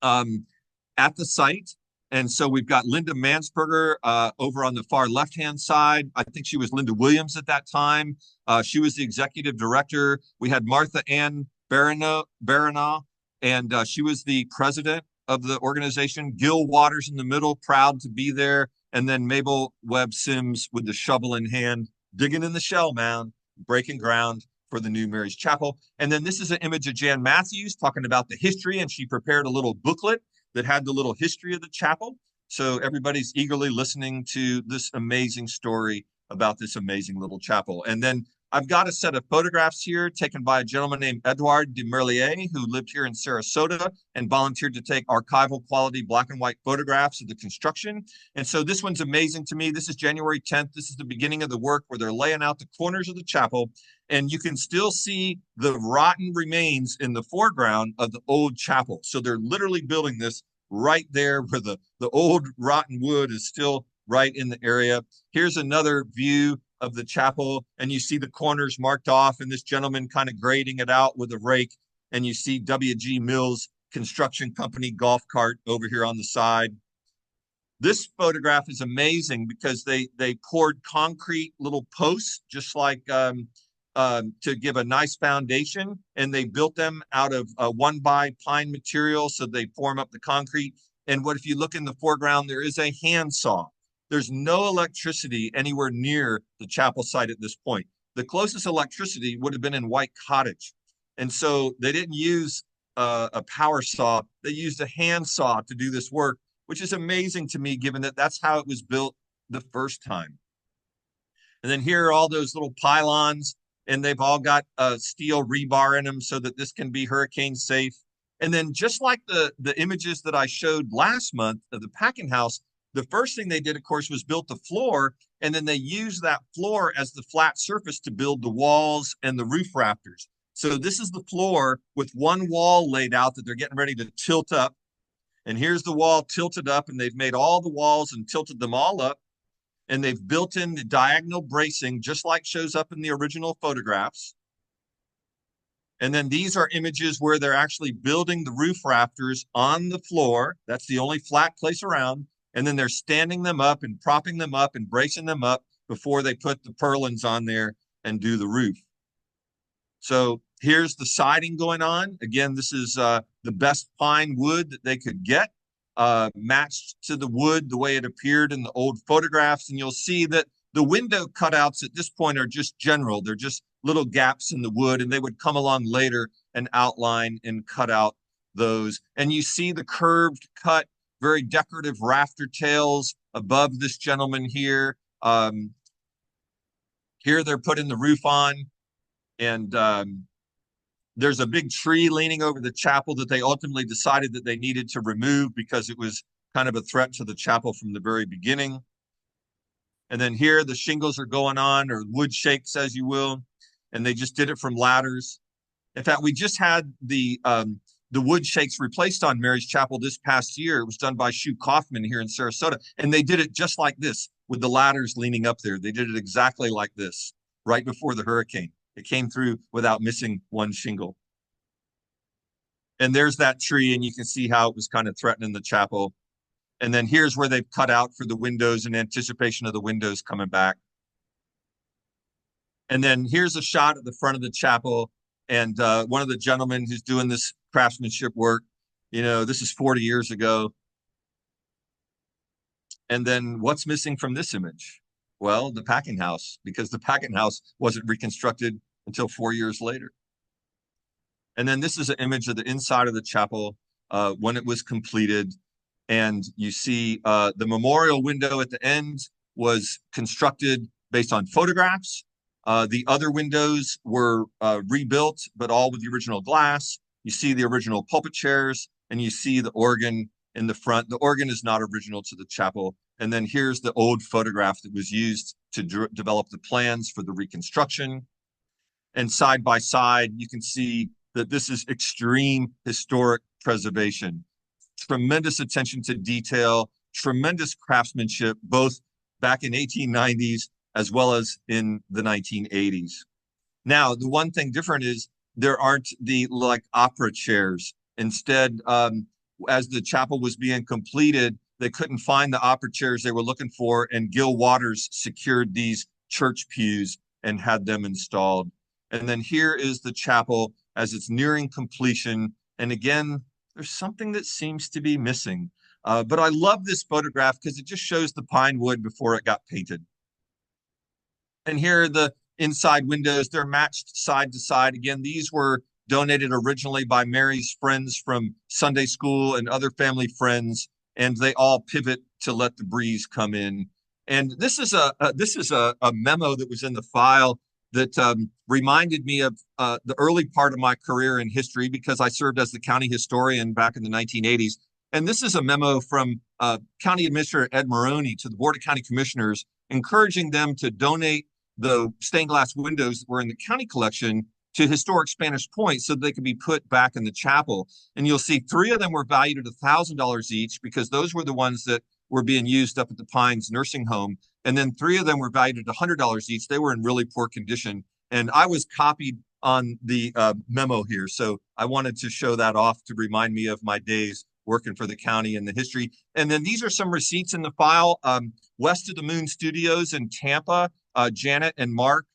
at the site. And so we've got Linda Mansberger over on the far left-hand side. I think she was Linda Williams at that time. She was the executive director. We had Martha Ann Baranow, and she was the president of the organization. Gil Waters in the middle, proud to be there. And then Mabel Webb Sims with the shovel in hand, digging in the shell mound, breaking ground for the new Mary's Chapel. And then this is an image of Jan Matthews talking about the history, and she prepared a little booklet that had the little history of the chapel. So everybody's eagerly listening to this amazing story about this amazing little chapel. And then I've got a set of photographs here taken by a gentleman named Edouard de Merlier, who lived here in Sarasota and volunteered to take archival quality black and white photographs of the construction. And so this one's amazing to me. This is January 10th. This is the beginning of the work where they're laying out the corners of the chapel. And you can still see the rotten remains in the foreground of the old chapel. So they're literally building this right there where the old rotten wood is still right in the area. Here's another view of the chapel, and you see the corners marked off, and this gentleman kind of grading it out with a rake, and you see W.G. Mills Construction Company golf cart over here on the side. This photograph is amazing because they poured concrete little posts, just like to give a nice foundation, and they built them out of 1x pine material, so they form up the concrete. And what if you look in the foreground, there is a handsaw. There's no electricity anywhere near the chapel site at this point. The closest electricity would have been in White Cottage. And so they didn't use a power saw. They used a handsaw to do this work, which is amazing to me, given that that's how it was built the first time. And then here are all those little pylons, and they've all got steel rebar in them so that this can be hurricane safe. And then just like the images that I showed last month of the packing house, the first thing they did, of course, was built the floor, and then they used that floor as the flat surface to build the walls and the roof rafters. So this is the floor with one wall laid out that they're getting ready to tilt up. And here's the wall tilted up, and they've made all the walls and tilted them all up. And they've built in the diagonal bracing, just like shows up in the original photographs. And then these are images where they're actually building the roof rafters on the floor. That's the only flat place around. And then they're standing them up and propping them up and bracing them up before they put the purlins on there and do the roof. So here's the siding going on. Again, this is the best pine wood that they could get, matched to the wood the way it appeared in the old photographs. And you'll see that the window cutouts at this point are just general. They're just little gaps in the wood, and they would come along later and outline and cut out those. And you see the curved cut, very decorative rafter tails above this gentleman here. Here they're putting the roof on, and there's a big tree leaning over the chapel that they ultimately decided that they needed to remove because it was kind of a threat to the chapel from the very beginning. And then here the shingles are going on, or wood shakes, as you will, and they just did it from ladders. In fact, we just had the wood shakes replaced on Mary's Chapel this past year. It was done by Shu Kaufman here in Sarasota, and they did it just like this with the ladders leaning up there. They did it exactly like this right before the hurricane. It came through without missing one shingle. And there's that tree, and you can see how it was kind of threatening the chapel. And then here's where they've cut out for the windows in anticipation of the windows coming back. And then here's a shot at the front of the chapel. And one of the gentlemen who's doing this craftsmanship work, you know, this is 40 years ago. And then what's missing from this image? Well, the packing house, because the packing house wasn't reconstructed until 4 years later. And then this is an image of the inside of the chapel. when it was completed. And you see the memorial window at the end was constructed based on photographs. The other windows were rebuilt, but all with the original glass. You see the original pulpit chairs, and you see the organ in the front. The organ is not original to the chapel. And then here's the old photograph that was used to develop the plans for the reconstruction. And side by side, you can see that this is extreme historic preservation. Tremendous attention to detail, tremendous craftsmanship, both back in 1890s as well as in the 1980s. Now, the one thing different is there aren't the like opera chairs. Instead, as the chapel was being completed, they couldn't find the opera chairs they were looking for, and Gil Waters secured these church pews and had them installed. And then here is the chapel as it's nearing completion. And again, there's something that seems to be missing. But I love this photograph because it just shows the pine wood before it got painted. And here are the inside windows. They're matched side to side. Again, these were donated originally by Mary's friends from Sunday school and other family friends, and they all pivot to let the breeze come in. And this is a memo that was in the file that reminded me of the early part of my career in history, because I served as the county historian back in the 1980s. And this is a memo from County Administrator Ed Maroney to the Board of County Commissioners, encouraging them to donate the stained glass windows that were in the county collection to Historic Spanish Point so they could be put back in the chapel. And you'll see 3 of them were valued at $1,000 each, because those were the ones that were being used up at the Pines nursing home. And then 3 of them were valued at $100 each. They were in really poor condition. And I was copied on the memo here. So I wanted to show that off to remind me of my days working for the county and the history. And then these are some receipts in the file. West of the Moon Studios in Tampa, Janet and Mark,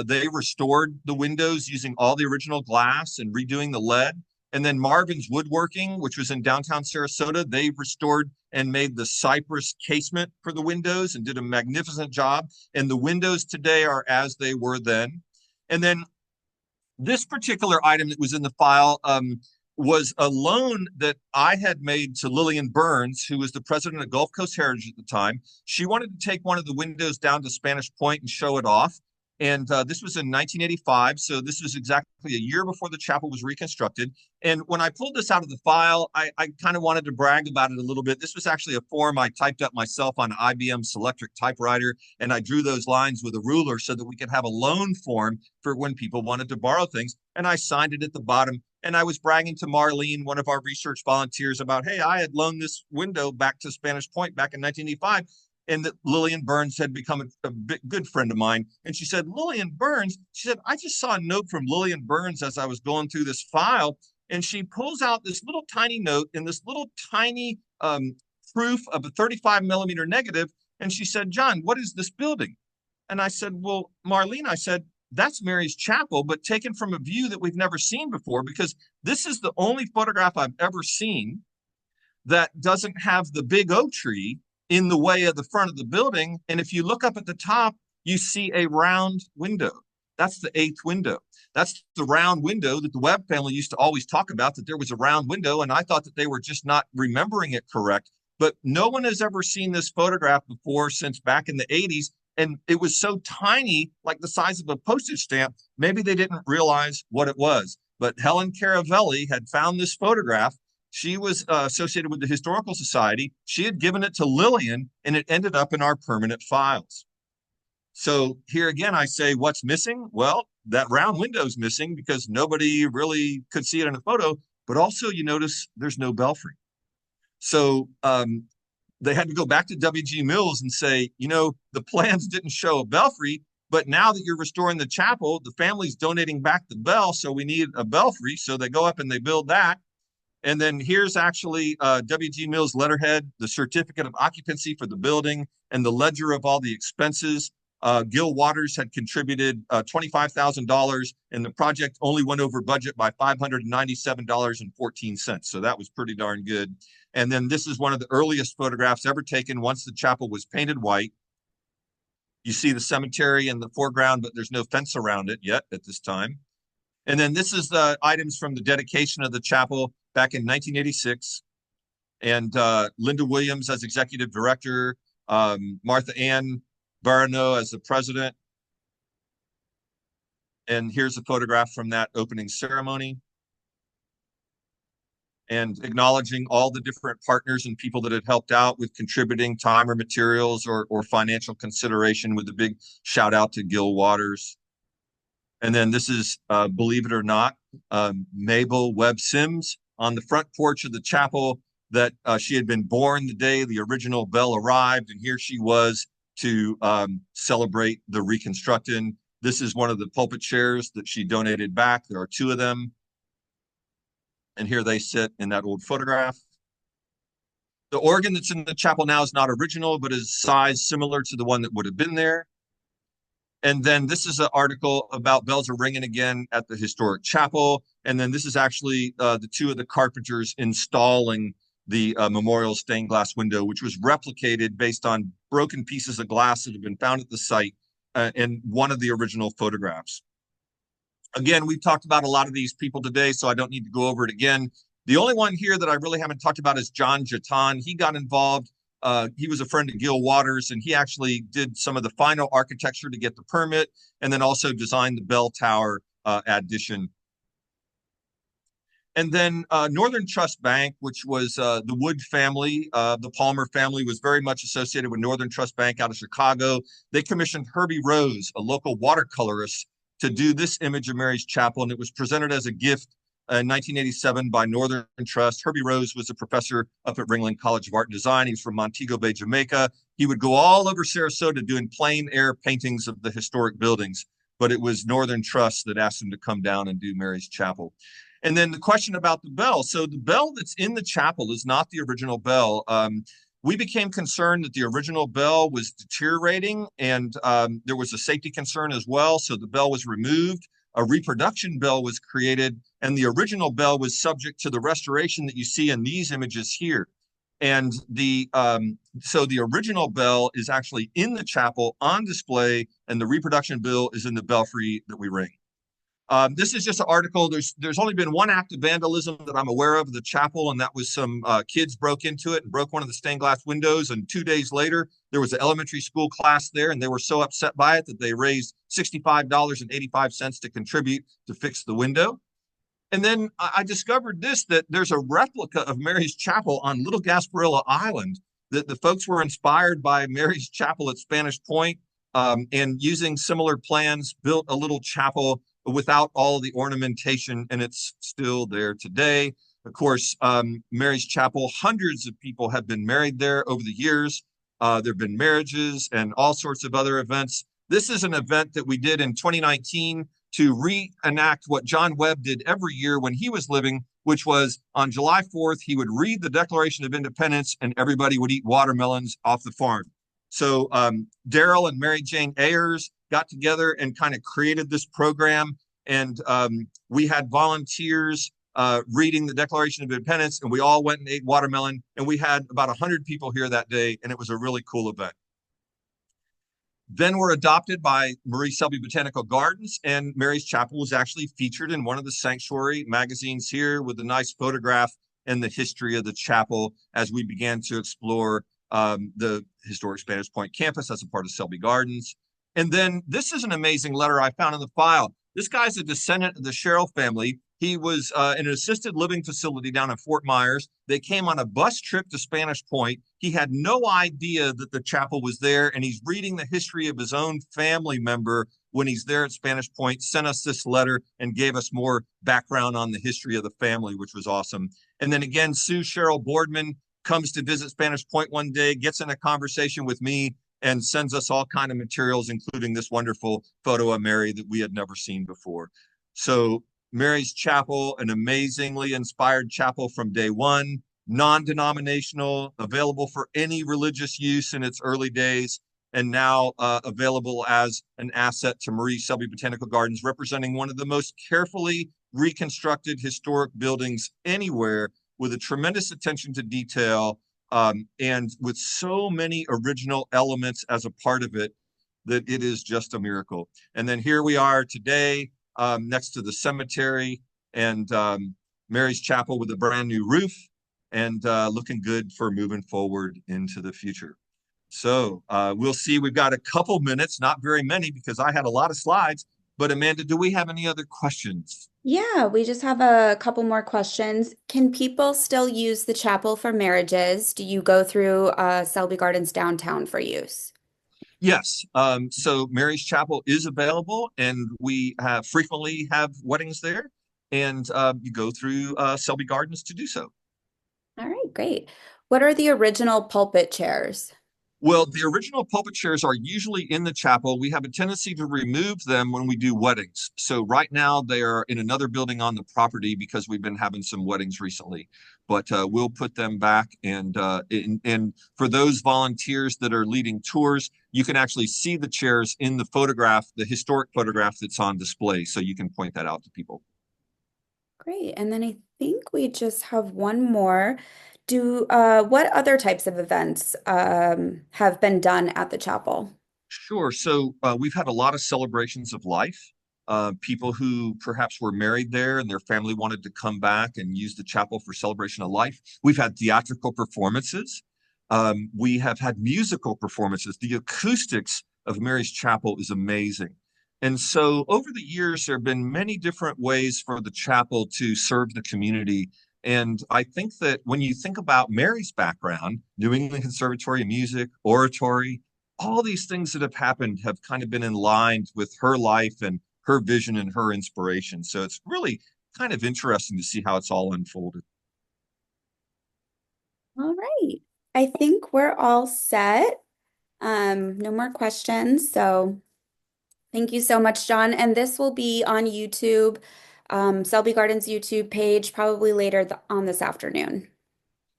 they restored the windows using all the original glass and redoing the lead. And then Marvin's Woodworking, which was in downtown Sarasota, they restored and made the cypress casement for the windows and did a magnificent job. And the windows today are as they were then. And then this particular item that was in the file was a loan that I had made to Lillian Burns, who was the president of Gulf Coast Heritage at the time. She wanted to take one of the windows down to Spanish Point and show it off. And this was in 1985. So this was exactly a year before the chapel was reconstructed. And when I pulled this out of the file, I kind of wanted to brag about it a little bit. This was actually a form I typed up myself on an IBM Selectric typewriter. And I drew those lines with a ruler so that we could have a loan form for when people wanted to borrow things. And I signed it at the bottom. And I was bragging to Marlene, one of our research volunteers, about, hey, I had loaned this window back to Spanish Point back in 1985. And that Lillian Burns had become a good friend of mine. And she said, Lillian Burns, she said, I just saw a note from Lillian Burns as I was going through this file. And she pulls out this little tiny note in this little tiny proof of a 35 millimeter negative. And she said, John, what is this building? And I said, well, Marlene, I said, that's Mary's Chapel, but taken from a view that we've never seen before, because this is the only photograph I've ever seen that doesn't have the big oak tree in the way of the front of the building. And if you look up at the top, you see a round window. That's the 8th window. That's the round window that the Webb family used to always talk about, that there was a round window. And I thought that they were just not remembering it correct. But no one has ever seen this photograph before since back in the 80s. And it was so tiny, like the size of a postage stamp, maybe they didn't realize what it was. But Helen Caravelli had found this photograph. She was associated with the Historical Society. She had given it to Lillian, and it ended up in our permanent files. So here again, I say, what's missing? Well, that round window is missing because nobody really could see it in a photo. But also, you notice there's no belfry. So they had to go back to W.G. Mills and say, you know, the plans didn't show a belfry, but now that you're restoring the chapel, the family's donating back the bell, so we need a belfry. So they go up and they build that. And then here's actually W.G. Mills letterhead, the certificate of occupancy for the building, and the ledger of all the expenses. Gil Waters had contributed $25,000, and the project only went over budget by $597.14. So that was pretty darn good. And then this is one of the earliest photographs ever taken once the chapel was painted white. You see the cemetery in the foreground, but there's no fence around it yet at this time. And then this is the items from the dedication of the chapel. back in 1986. And Linda Williams as executive director, Martha Ann Barano as the president. And here's a photograph from that opening ceremony, and acknowledging all the different partners and people that had helped out with contributing time or materials or financial consideration, with a big shout out to Gil Waters. And then this is, believe it or not, Mabel Webb Sims on the front porch of the chapel, that she had been born the day the original bell arrived. And here she was to celebrate the reconstruction. This is one of the pulpit chairs that she donated back. There are two of them. And here they sit in that old photograph. The organ that's in the chapel now is not original, but is size similar to the one that would have been there. And then this is an article about bells are ringing again at the historic chapel. And then this is actually the two of the carpenters installing the memorial stained glass window, which was replicated based on broken pieces of glass that have been found at the site in one of the original photographs. Again, we've talked about a lot of these people today, so I don't need to go over it again. The only one here that I really haven't talked about is John Jatan. He got involved. He was a friend of Gil Waters, and he actually did some of the final architecture to get the permit, and then also designed the bell tower addition. And then Northern Trust Bank, which was the Wood family, the Palmer family was very much associated with Northern Trust Bank out of Chicago. They commissioned Herbie Rose, a local watercolorist, to do this image of Mary's Chapel, and it was presented as a gift in 1987 by Northern Trust. Herbie Rose was a professor up at Ringling College of Art and Design. He was from Montego Bay, Jamaica. He would go all over Sarasota doing plein air paintings of the historic buildings, but it was Northern Trust that asked him to come down and do Mary's Chapel. And then the question about the bell. So the bell that's in the chapel is not the original bell. We became concerned that the original bell was deteriorating, and there was a safety concern as well. So the bell was removed. A reproduction bell was created, and the original bell was subject to the restoration that you see in these images here. And so the original bell is actually in the chapel on display, and the reproduction bell is in the belfry that we ring. This is just an article. There's only been one act of vandalism that I'm aware of the chapel, and that was some kids broke into it and broke one of the stained glass windows. And 2 days later, there was an elementary school class there, and they were so upset by it that they raised $65.85 to contribute to fix the window. And then I discovered that there's a replica of Mary's Chapel on Little Gasparilla Island, that the folks were inspired by Mary's Chapel at Spanish Point, and using similar plans, built a little chapel without all of the ornamentation, and it's still there today. Of course, Mary's Chapel, hundreds of people have been married there over the years. There have been marriages and all sorts of other events. This is an event that we did in 2019 to reenact what John Webb did every year when he was living, which was on July 4th, he would read the Declaration of Independence and everybody would eat watermelons off the farm. So Daryl and Mary Jane Ayers got together and kind of created this program. And we had volunteers reading the Declaration of Independence, and we all went and ate watermelon. And we had about 100 people here that day, and it was a really cool event. Then we're adopted by Marie Selby Botanical Gardens, and Mary's Chapel was actually featured in one of the sanctuary magazines here, with a nice photograph and the history of the chapel as we began to explore the historic Spanish Point campus as a part of Selby Gardens. And then this is an amazing letter I found in the file. This guy's a descendant of the Sherrill family. He was in an assisted living facility down in Fort Myers. They came on a bus trip to Spanish Point. He had no idea that the chapel was there, and he's reading the history of his own family member when he's there at Spanish Point, sent us this letter and gave us more background on the history of the family, which was awesome. And then again, Sue Sherrill Boardman comes to visit Spanish Point one day, gets in a conversation with me, and sends us all kind of materials, including this wonderful photo of Mary that we had never seen before. So Mary's Chapel, an amazingly inspired chapel from day one, non-denominational, available for any religious use in its early days, and now available as an asset to Marie Selby Botanical Gardens, representing one of the most carefully reconstructed historic buildings anywhere, with a tremendous attention to detail, and with so many original elements as a part of it, that it is just a miracle. And then here we are today, next to the cemetery, and Mary's Chapel with a brand new roof and looking good for moving forward into the future. So we'll see. We've got a couple minutes, not very many because I had a lot of slides. But Amanda, do we have any other questions? Yeah, we just have a couple more questions. Can people still use the chapel for marriages? Do you go through Selby Gardens downtown for use? Yes. So Mary's Chapel is available, and we have frequently have weddings there, and you go through Selby Gardens to do so. All right, great. What are the original pulpit chairs? Well, the original pulpit chairs are usually in the chapel. We have a tendency to remove them when we do weddings. So right now they are in another building on the property because we've been having some weddings recently. But we'll put them back, and for those volunteers that are leading tours, you can actually see the chairs in the photograph, the historic photograph that's on display. So you can point that out to people. Great. And then I think we just have one more. What other types of events have been done at the chapel? Sure. So we've had a lot of celebrations of life. People who perhaps were married there and their family wanted to come back and use the chapel for celebration of life. We've had theatrical performances. We have had musical performances. The acoustics of Mary's Chapel is amazing. And so over the years, there have been many different ways for the chapel to serve the community. And I think that when you think about Mary's background, New England Conservatory of Music, oratory, all these things that have happened have kind of been in line with her life and her vision and her inspiration. So it's really kind of interesting to see how it's all unfolded. All right. I think we're all set. No more questions. So thank you so much, John. And this will be on YouTube, Selby Gardens YouTube page, probably later on this afternoon.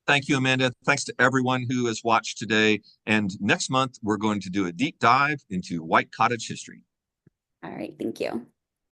Thank you, Amanda. Thanks to everyone who has watched today. And next month, we're going to do a deep dive into White Cottage history. All right. Thank you.